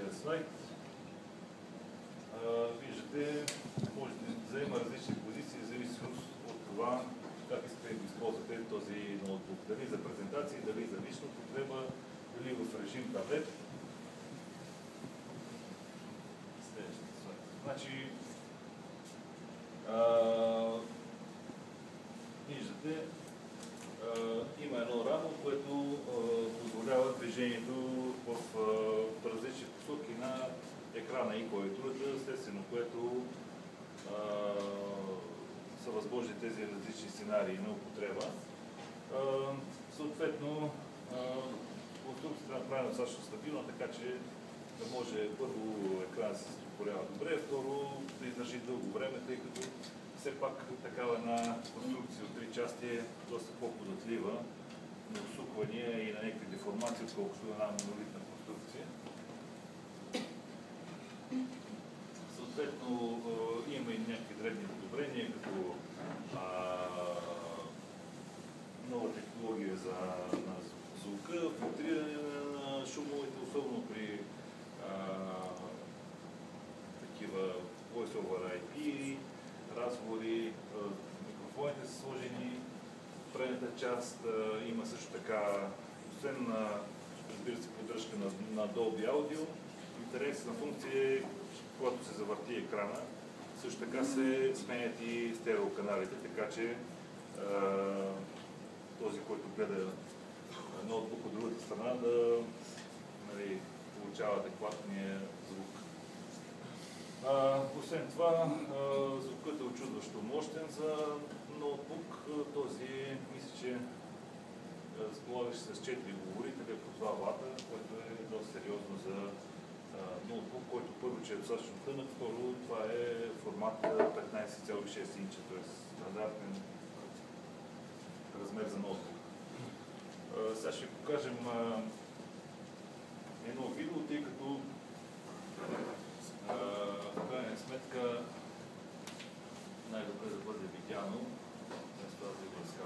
следващия слайд. Виждате, може да заема различни позиции, в зависимост от това как искате да използвате този ноутбук. Дали за презентации, дали за лична употреба, дали в режим таблет. Следващия слайд. Значи, виждате, има едно рамо, което позволява движението в различни посоки на екрана и клавиатурата, естествено, което са възможни тези различни сценарии на употреба. Съответно, конструкцията е направена достатъчно стабилна, така че да може първо екрана да се стопорява добре, второ да издържи дълго време, тъй като все пак такава една конструкция от три части е доста по-податлива на усуквания и на някакви деформации, отколкото една монолитна конструкция. Съответно, има и някакви дребни подобрения, като нова технология за звука, филтриране на шумовете, особено при такива voice over IP, разговори, микрофоните са сложени в предната част. Има също така, освен разбира се, поддръжка на Dolby Audio, интересна функция е, когато се завърти екрана, също така се сменят и стереоканалите, така че този, който гледа ноутбук от другата страна, да получава адекватния звук. Освен това, звукът е очудващо мощен за ноутбук. Този, мисля, че разполагаше с 4 говорителя по 2 вата, което е доста сериозно за ноутбук, който първо, че е достатъчно тънък, второ, това е формат 15,6 инча, т.е. стандартен размер за ноутбук. Сега ще покажем едно видео, тъй като в крайна сметка най-добре да бъде видяно.